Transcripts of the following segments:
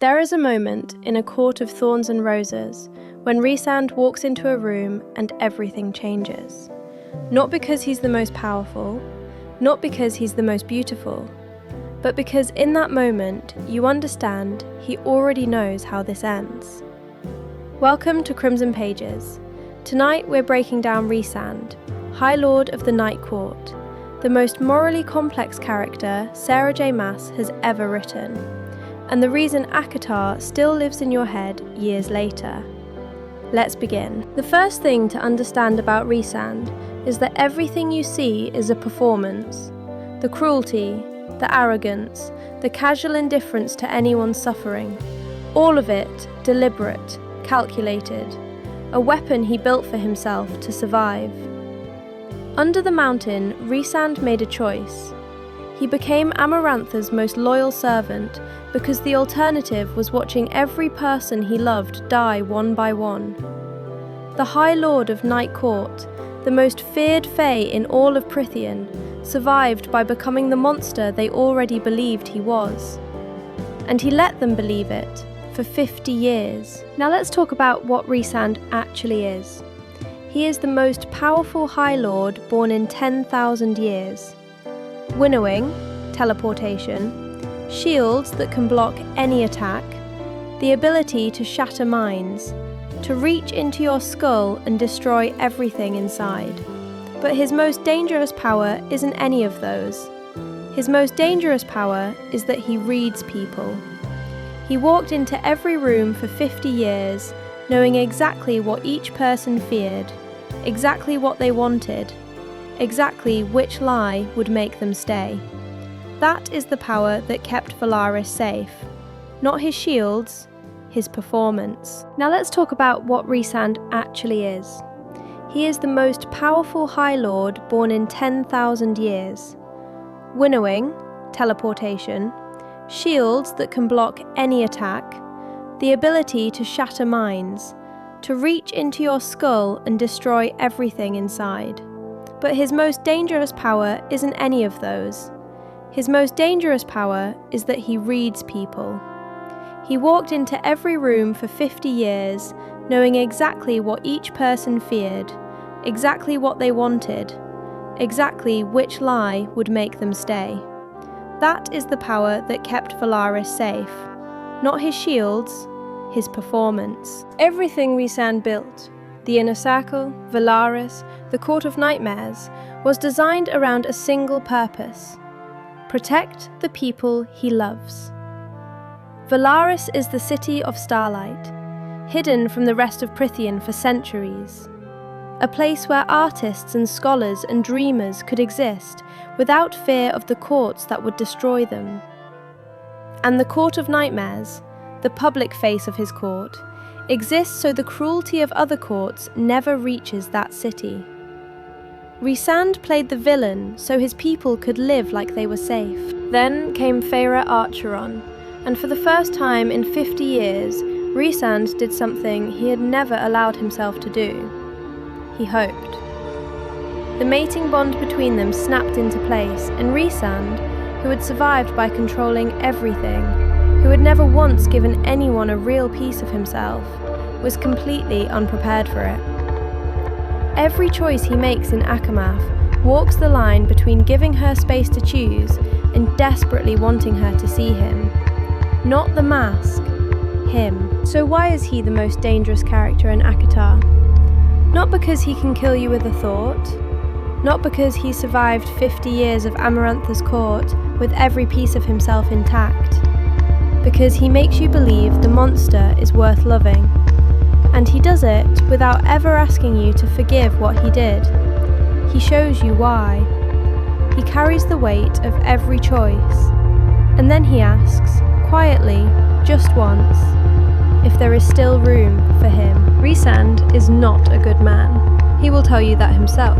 There is a moment in a court of thorns and roses when Rhysand walks into a room and everything changes. Not because he's the most powerful, not because he's the most beautiful, but because in that moment you understand he already knows how this ends. Welcome to Crimson Pages. Tonight we're breaking down Rhysand, High Lord of the Night Court, the most morally complex character Sarah J. Maas has ever written, and the reason ACOTAR still lives in your head years later. Let's begin. The first thing to understand about Rhysand is that everything you see is a performance. The cruelty, the arrogance, the casual indifference to anyone's suffering, all of it deliberate, calculated, a weapon he built for himself to survive. Under the mountain, Rhysand made a choice. He became Amarantha's most loyal servant because the alternative was watching every person he loved die one by one. The High Lord of Night Court, the most feared Fae in all of Prythian, survived by becoming the monster they already believed he was. And he let them believe it for 50 years. Now let's talk about what Rhysand actually is. He is the most powerful High Lord born in 10,000 years. Winnowing, teleportation, shields that can block any attack, the ability to shatter minds, to reach into your skull and destroy everything inside. But his most dangerous power isn't any of those. His most dangerous power is that he reads people. He walked into every room for 50 years, knowing exactly what each person feared, exactly what they wanted, exactly which lie would make them stay. That is the power that kept Velaris safe. Not his shields, his performance. Now let's talk about what Rhysand actually is. He is the most powerful High Lord born in 10,000 years. Winnowing, teleportation, shields that can block any attack, the ability to shatter minds, to reach into your skull and destroy everything inside. But his most dangerous power isn't any of those. His most dangerous power is that he reads people. He walked into every room for 50 years, knowing exactly what each person feared, exactly what they wanted, exactly which lie would make them stay. That is the power that kept Velaris safe. Not his shields, his performance. Everything Rhysand built, the Inner Circle, Velaris, the Court of Nightmares, was designed around a single purpose: protect the people he loves. Velaris is the city of starlight, hidden from the rest of Prythian for centuries. A place where artists and scholars and dreamers could exist without fear of the courts that would destroy them. And the Court of Nightmares, the public face of his court, exists so the cruelty of other courts never reaches that city. Rhysand played the villain so his people could live like they were safe. Then came Feyre Archeron, and for the first time in 50 years, Rhysand did something he had never allowed himself to do. He hoped. The mating bond between them snapped into place, and Rhysand, who had survived by controlling everything, who had never once given anyone a real piece of himself, was completely unprepared for it. Every choice he makes in ACOMAF walks the line between giving her space to choose and desperately wanting her to see him. Not the mask, him. So why is he the most dangerous character in ACOTAR? Not because he can kill you with a thought, not because he survived 50 years of Amarantha's court with every piece of himself intact, because he makes you believe the monster is worth loving. And he does it without ever asking you to forgive what he did. He shows you why. He carries the weight of every choice. And then he asks, quietly, just once, if there is still room for him. Rhysand is not a good man. He will tell you that himself.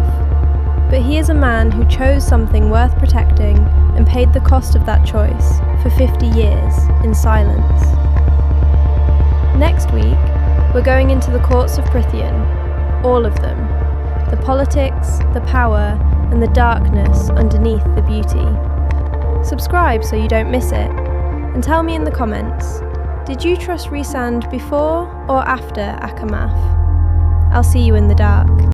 But he is a man who chose something worth protecting and paid the cost of that choice for 50 years in silence. Next week, we're going into the courts of Prythian, all of them. The politics, the power, and the darkness underneath the beauty. Subscribe so you don't miss it, and tell me in the comments, Did you trust Rhysand before or after ACOMAF? I'll see you in the dark.